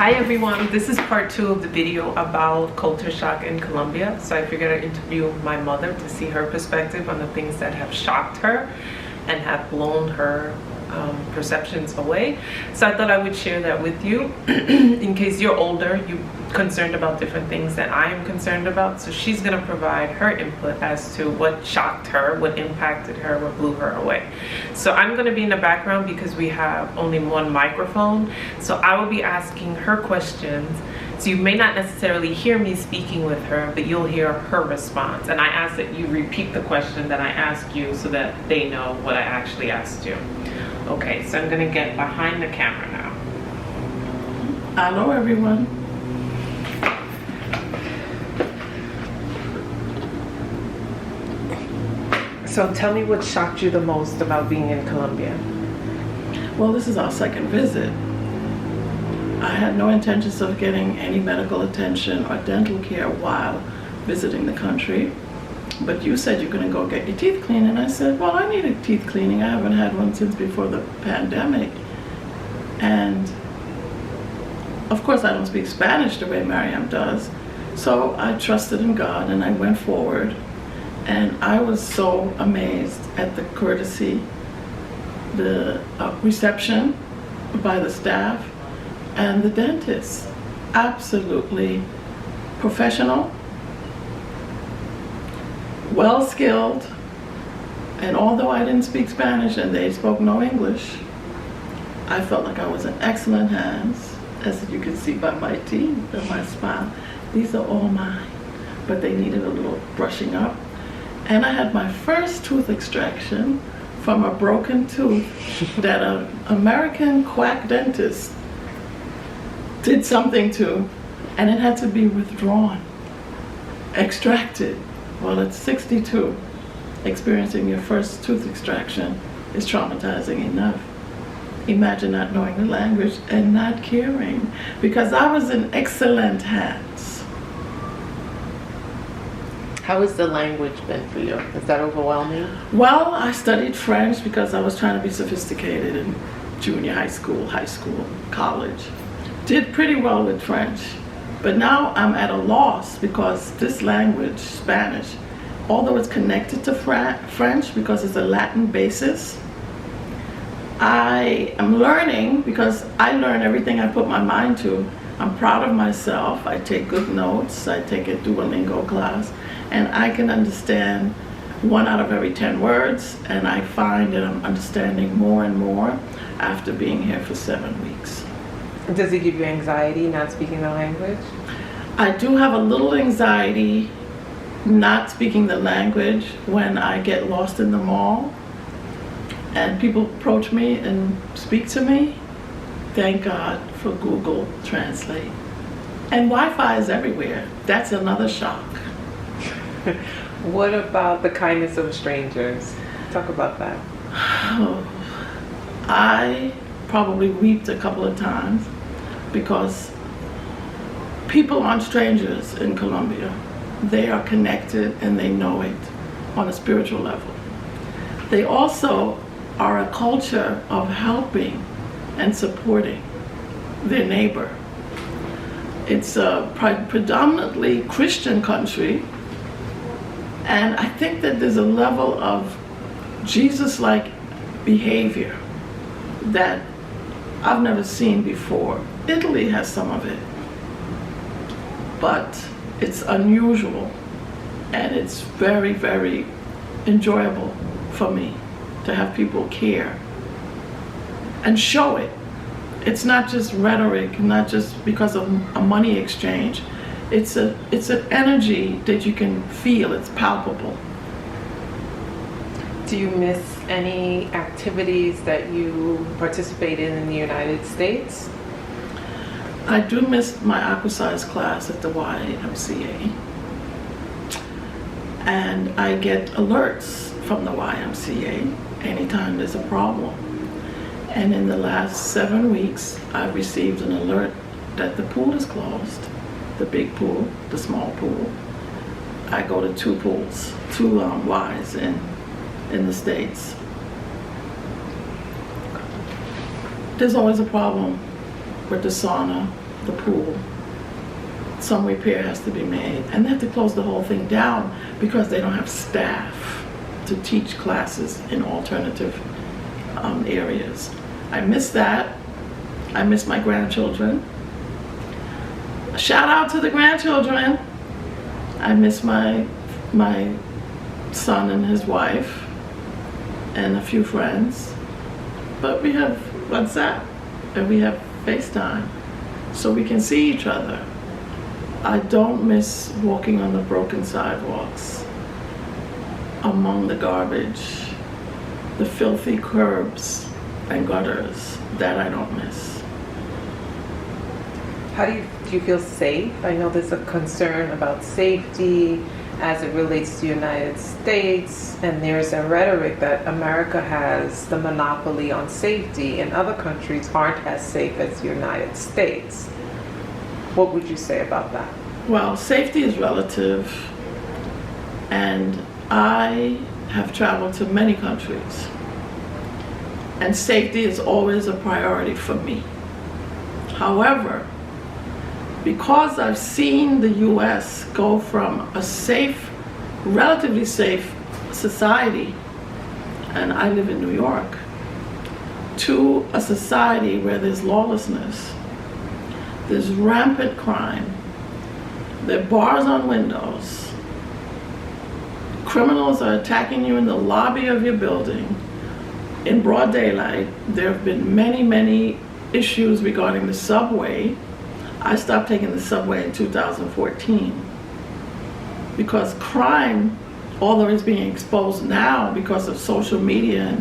Hi everyone, this is part 2 of the video about culture shock in Colombia. So I figured I'd interview my mother to see her perspective on the things that have shocked her and have blown her perceptions away. So I thought I would share that with you in case you're older, you're concerned about different things that I am concerned about. So she's going to provide her input as to what shocked her, what impacted her, what blew her away. So I'm going to be in the background because we have only one microphone. So I will be asking her questions. So you may not necessarily hear me speaking with her, but you'll hear her response. And I ask that you repeat the question that I asked you so that they know what I actually asked you. Okay, so I'm going to get behind the camera now. Hello everyone. So tell me what shocked you the most about being in Colombia. Well, this is our second visit. I had no intentions of getting any medical attention or dental care while visiting the country. But you said you're going to go get your teeth cleaned, and I said, well, I need a teeth cleaning. I haven't had one since before the pandemic. And of course, I don't speak Spanish the way Mariam does. So I trusted in God and I went forward. And I was so amazed at the courtesy, the reception by the staff and the dentist. Absolutely professional, well-skilled, and although I didn't speak Spanish and they spoke no English, I felt like I was in excellent hands, as you can see by my teeth and my smile. These are all mine, but they needed a little brushing up. And I had my first tooth extraction from a broken tooth that an American quack dentist did something to, and it had to be withdrawn, extracted. Well, at 62, experiencing your first tooth extraction is traumatizing enough. Imagine not knowing the language and not caring, because I was in excellent hands. How has the language been for you? Is that overwhelming? Well, I studied French because I was trying to be sophisticated in junior high school, college. Did pretty well with French. But now I'm at a loss because this language, Spanish, although it's connected to French because it's a Latin basis, I am learning because I learn everything I put my mind to. I'm proud of myself. I take good notes. I take a Duolingo class, and I can understand 1 out of every 10 words, and I find that I'm understanding more and more after being here for 7 weeks. Does it give you anxiety not speaking the language? I do have a little anxiety not speaking the language when I get lost in the mall and people approach me and speak to me. Thank God for Google Translate. And Wi-Fi is everywhere. That's another shock. What about the kindness of strangers? Talk about that. I probably wept a couple of times because people aren't strangers in Colombia. They are connected and they know it on a spiritual level. They also are a culture of helping and supporting their neighbor. It's a predominantly Christian country, and I think that there's a level of Jesus-like behavior that I've never seen before. Italy has some of it, but it's unusual, and it's very, very enjoyable for me to have people care and show it. It's not just rhetoric, not just because of a money exchange. It's an energy that you can feel. It's palpable. Do you miss any activities that you participated in the United States? I do miss my aquasize class at the YMCA. And I get alerts from the YMCA anytime there's a problem. And in the last 7 weeks, I've received an alert that the pool is closed. The big pool, the small pool. I go to 2 pools, 2 Ys in the States. There's always a problem with the sauna the pool. Some repair has to be made, and they have to close the whole thing down because they don't have staff to teach classes in alternative areas. I miss that. I miss my grandchildren. Shout out to the grandchildren. I miss my son and his wife and a few friends. But we have WhatsApp and we have FaceTime, so we can see each other. I don't miss walking on the broken sidewalks, among the garbage, the filthy curbs and gutters. That I don't miss. Do you feel safe? I know there's a concern about safety as it relates to the United States, and there's a rhetoric that America has the monopoly on safety and other countries aren't as safe as the United States. What would you say about that? Well, safety is relative, and I have traveled to many countries, and safety is always a priority for me. However, because I've seen the US go from a safe, relatively safe society, and I live in New York, to a society where there's lawlessness, there's rampant crime, there are bars on windows, criminals are attacking you in the lobby of your building in broad daylight. There have been many, many issues regarding the subway. I stopped taking the subway in 2014 because crime, although it's being exposed now because of social media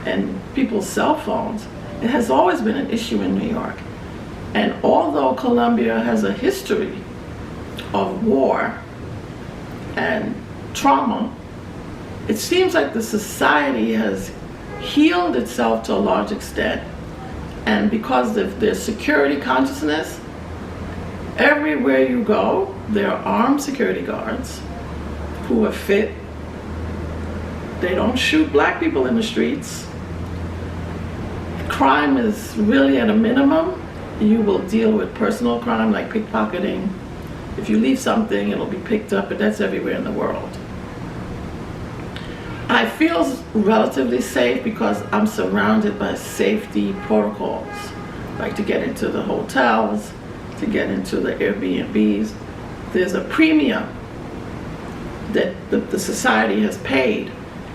and people's cell phones, it has always been an issue in New York. And although Colombia has a history of war and trauma, it seems like the society has healed itself to a large extent. And because of their security consciousness, everywhere you go, there are armed security guards who are fit. They don't shoot black people in the streets. Crime is really at a minimum. You will deal with personal crime like pickpocketing. If you leave something, it'll be picked up, but that's everywhere in the world. I feel relatively safe because I'm surrounded by safety protocols, like to get into the hotels, to get into the Airbnbs. There's a premium that the society has paid,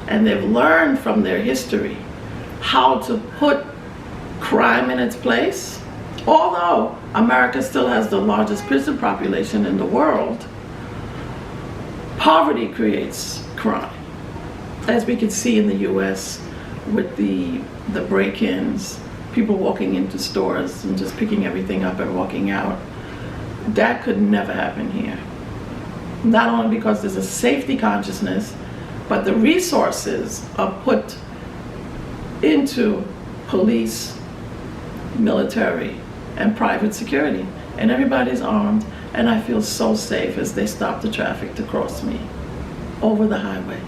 and they've learned from their history how to put crime in its place. Although America still has the largest prison population in the world, poverty creates crime. As we can see in the US with the break-ins, people walking into stores and just picking everything up and walking out. That could never happen here. Not only because there's a safety consciousness, but the resources are put into police, military, and private security. And everybody's armed, and I feel so safe as they stop the traffic to cross me over the highway.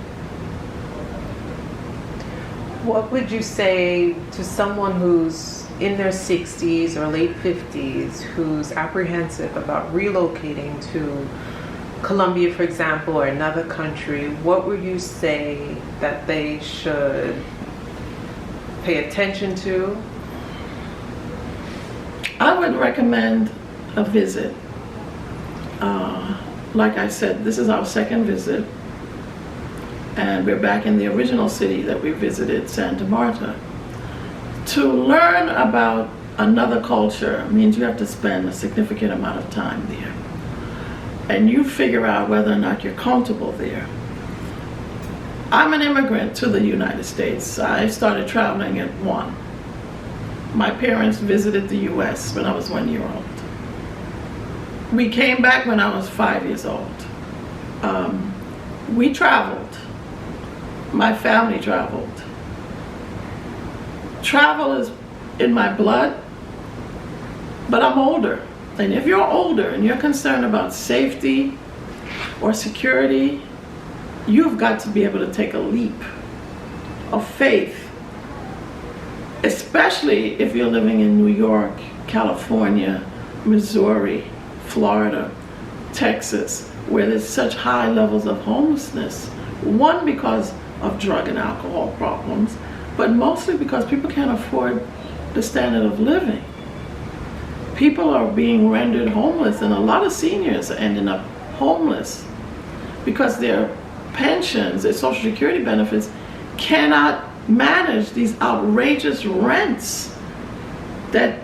What would you say to someone who's in their 60s or late 50s who's apprehensive about relocating to Colombia, for example, or another country? What would you say that they should pay attention to? I would recommend a visit. Like I said, this is our second visit, and we're back in the original city that we visited, Santa Marta. To learn about another culture means you have to spend a significant amount of time there, and you figure out whether or not you're comfortable there. I'm an immigrant to the United States. I started traveling at 1. My parents visited the US when I was 1 year old. We came back when I was 5 years old. We traveled. My family traveled. Travel is in my blood, but I'm older. And if you're older and you're concerned about safety or security, you've got to be able to take a leap of faith, especially if you're living in New York, California, Missouri, Florida, Texas, where there's such high levels of homelessness. One, because of drug and alcohol problems, but mostly because people can't afford the standard of living. People are being rendered homeless, and a lot of seniors are ending up homeless because their pensions, their Social Security benefits cannot manage these outrageous rents that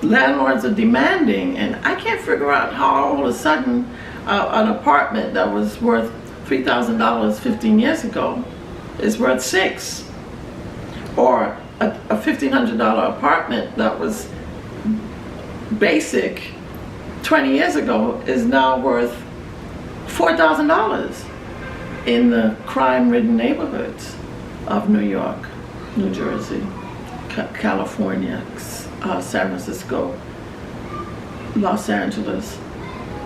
landlords are demanding. And I can't figure out how all of a sudden an apartment that was worth $3,000 15 years ago is worth $6,000, or a $1,500 apartment that was basic 20 years ago is now worth $4,000 in the crime-ridden neighborhoods of New York, New Jersey, California, San Francisco, Los Angeles.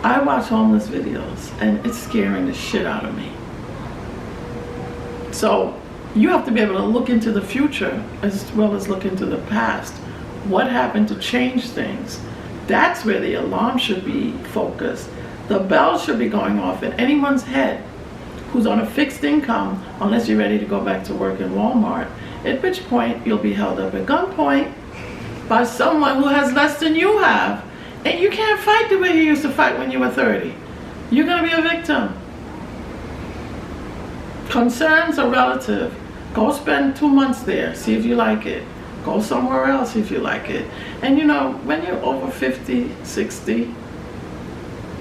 I watch homeless videos and it's scaring the shit out of me. So you have to be able to look into the future as well as look into the past. What happened to change things? That's where the alarm should be focused. The bell should be going off in anyone's head who's on a fixed income, unless you're ready to go back to work in Walmart, at which point you'll be held up at gunpoint by someone who has less than you have. And you can't fight the way you used to fight when you were 30. You're gonna be a victim. Concerns are relative. Go spend 2 months there, see if you like it. Go somewhere else if you like it. And you know, when you're over 50, 60,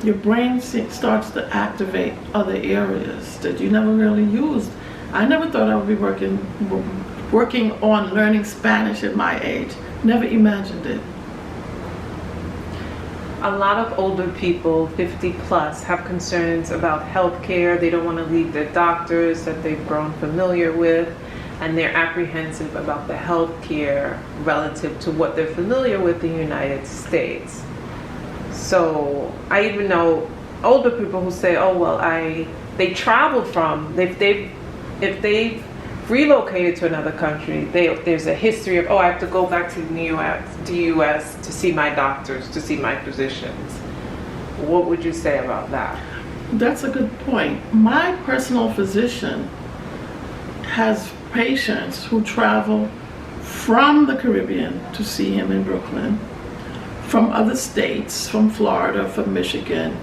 your brain starts to activate other areas that you never really used. I never thought I would be working on learning Spanish at my age. Never imagined it. A lot of older people, 50 plus, have concerns about healthcare. They don't want to leave their doctors that they've grown familiar with, and they're apprehensive about the healthcare relative to what they're familiar with in the United States. So I even know older people who say, "Oh well, they traveled from if they've relocated to another country, there's a history of, oh, I have to go back to the U.S. to see my doctors, to see my physicians." What would you say about that? That's a good point. My personal physician has patients who travel from the Caribbean to see him in Brooklyn, from other states, from Florida, from Michigan,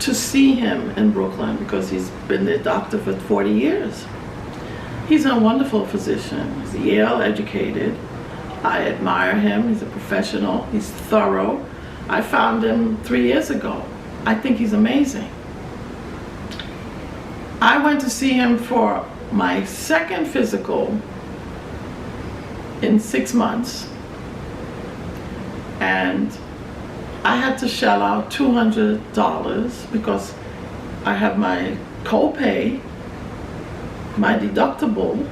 to see him in Brooklyn because he's been their doctor for 40 years. He's a wonderful physician. He's Yale educated. I admire him. He's a professional. He's thorough. I found him 3 years ago. I think he's amazing. I went to see him for my second physical in 6 months. And I had to shell out $200 because I have my copay, my deductible.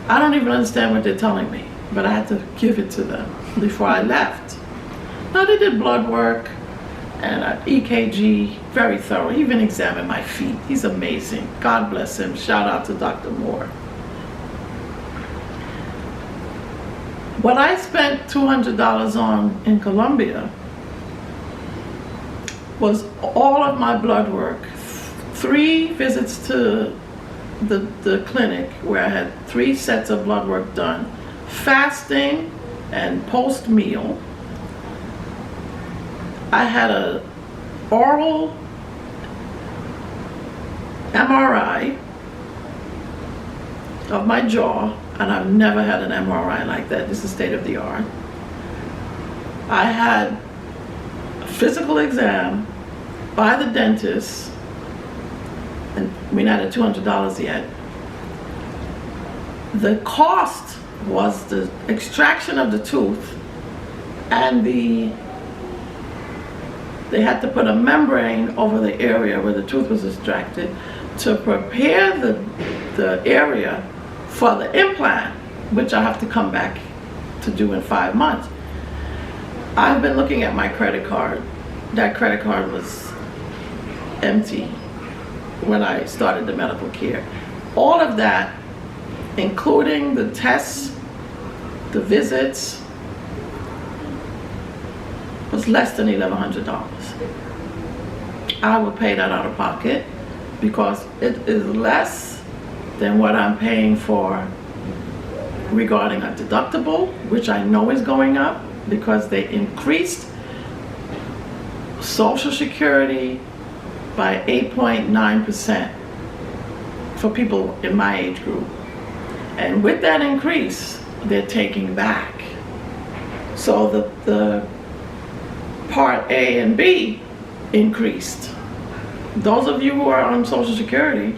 I don't even understand what they're telling me, but I had to give it to them before I left. Now they did blood work and an EKG, very thorough. He even examined my feet. He's amazing. God bless him. Shout out to Dr. Moore. What I spent $200 on in Colombia was all of my blood work, 3 visits to the clinic where I had 3 sets of blood work done, fasting and post-meal. I had an oral MRI of my jaw, and I've never had an MRI like that. This is state of the art. I had a physical exam by the dentist, and we're not at $200 yet. The cost was the extraction of the tooth, and they had to put a membrane over the area where the tooth was extracted to prepare the area for the implant, which I have to come back to do in 5 months. I've been looking at my credit card. That credit card was empty when I started the medical care. All of that, including the tests, the visits, was less than $1,100. I would pay that out of pocket because it is less than what I'm paying for regarding a deductible, which I know is going up because they increased Social Security by 8.9% for people in my age group. And with that increase, they're taking back. So the Part A and B increased. Those of you who are on Social Security,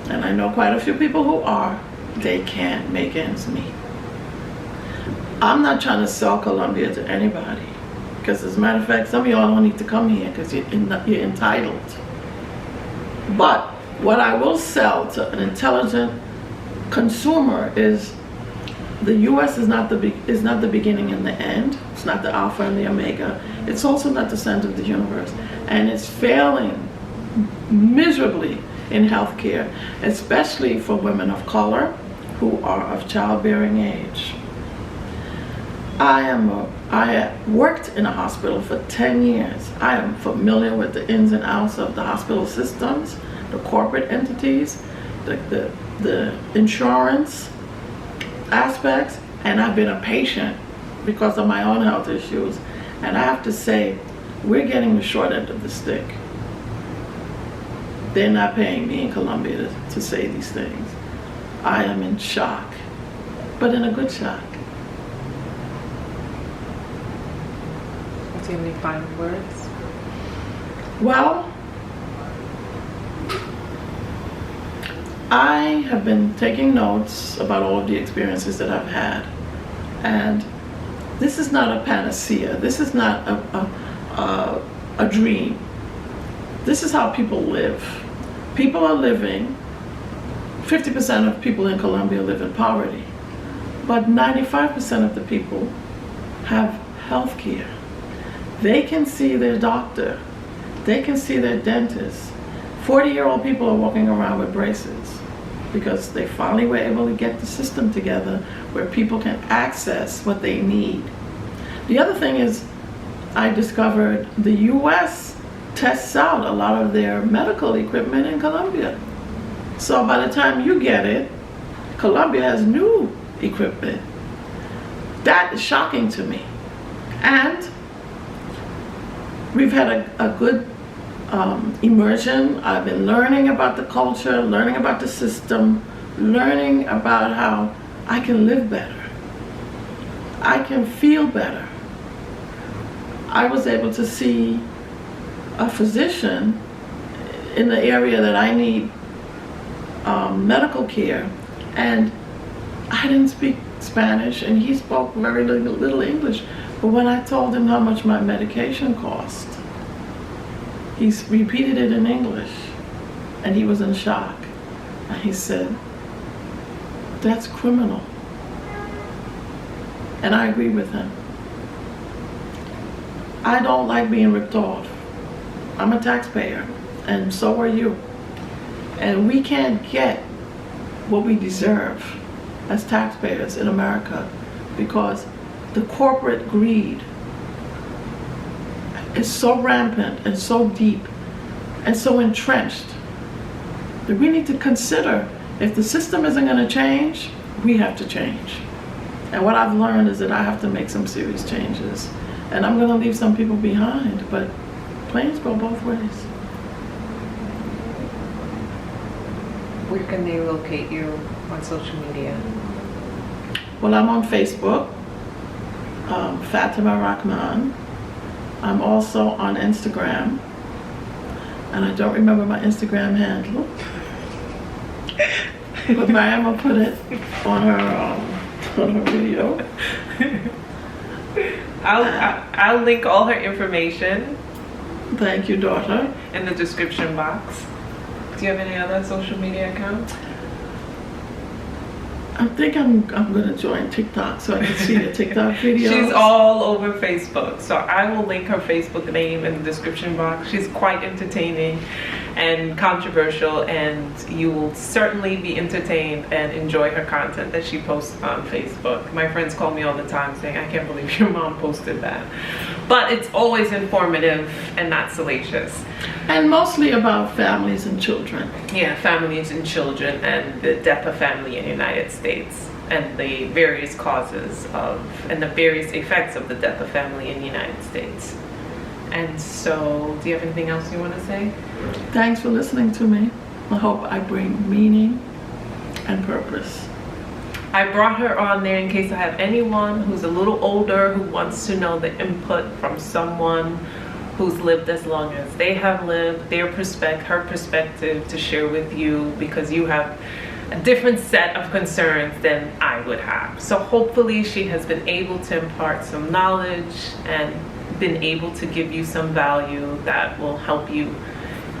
and I know quite a few people who are, they can't make ends meet. I'm not trying to sell Colombia to anybody, because as a matter of fact, some of y'all don't need to come here because you're entitled. But what I will sell to an intelligent consumer is the U.S. is not the beginning and the end. It's not the alpha and the omega. It's also not the center of the universe. And it's failing miserably in healthcare, especially for women of color who are of childbearing age. I worked in a hospital for 10 years. I am familiar with the ins and outs of the hospital systems, the corporate entities, the insurance aspects, and I've been a patient because of my own health issues. And I have to say, we're getting the short end of the stick. They're not paying me in Colombia to say these things. I am in shock, but in a good shock. Do you have any final words? Well, I have been taking notes about all of the experiences that I've had, and this is not a panacea. This is not a dream. This is how people live. People are living, 50% of people in Colombia live in poverty, but 95% of the people have health care. They can see their doctor. They can see their dentist. 40-year-old people are walking around with braces because they finally were able to get the system together where people can access what they need. The other thing is, I discovered the U.S. tests out a lot of their medical equipment in Colombia. So by the time you get it, Colombia has new equipment. That is shocking to me. And we've had a good immersion. I've been learning about the culture, learning about the system, learning about how I can live better. I can feel better. I was able to see a physician in the area that I need medical care, and I didn't speak Spanish and he spoke very little English. But when I told him how much my medication cost, he repeated it in English, and he was in shock. And he said, "That's criminal." And I agree with him. I don't like being ripped off. I'm a taxpayer, and so are you. And we can't get what we deserve as taxpayers in America because the corporate greed is so rampant and so deep and so entrenched that we need to consider, if the system isn't going to change, we have to change. And what I've learned is that I have to make some serious changes. And I'm going to leave some people behind, but planes go both ways. Where can they locate you on social media? Well, I'm on Facebook, Fatima Rahman. I'm also on Instagram, and I don't remember my Instagram handle, but Mariam will put it on her video. I'll link all her information. Thank you, daughter. In the description box. Do you have any other social media accounts? I think I'm going to join TikTok so I can see the TikTok videos. She's all over Facebook, so I will link her Facebook name in the description box. She's quite entertaining, and controversial, and you will certainly be entertained and enjoy her content that she posts on Facebook. My friends call me all the time saying, I can't believe your mom posted that. But it's always informative and not salacious. And mostly about families and children. Yeah, families and children and the death of family in the United States and the various causes of and the various effects of the death of family in the United States. And so, do you have anything else you want to say? Thanks for listening to me. I hope I bring meaning and purpose. I brought her on there in case I have anyone who's a little older who wants to know the input from someone who's lived as long as they have lived, her perspective to share with you, because you have a different set of concerns than I would have. So hopefully she has been able to impart some knowledge and been able to give you some value that will help you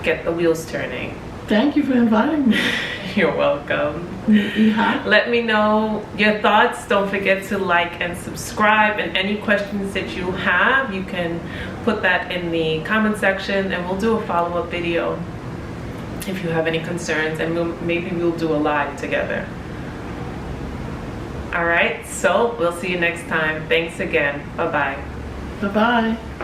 get the wheels turning. Thank you for inviting me. You're welcome. Let me know your thoughts. Don't forget to like and subscribe, and any questions that you have, you can put that in the comment section and we'll do a follow-up video if you have any concerns, and maybe we'll do a live together. All right, so we'll see you next time. Thanks again. Bye-bye. Bye-bye.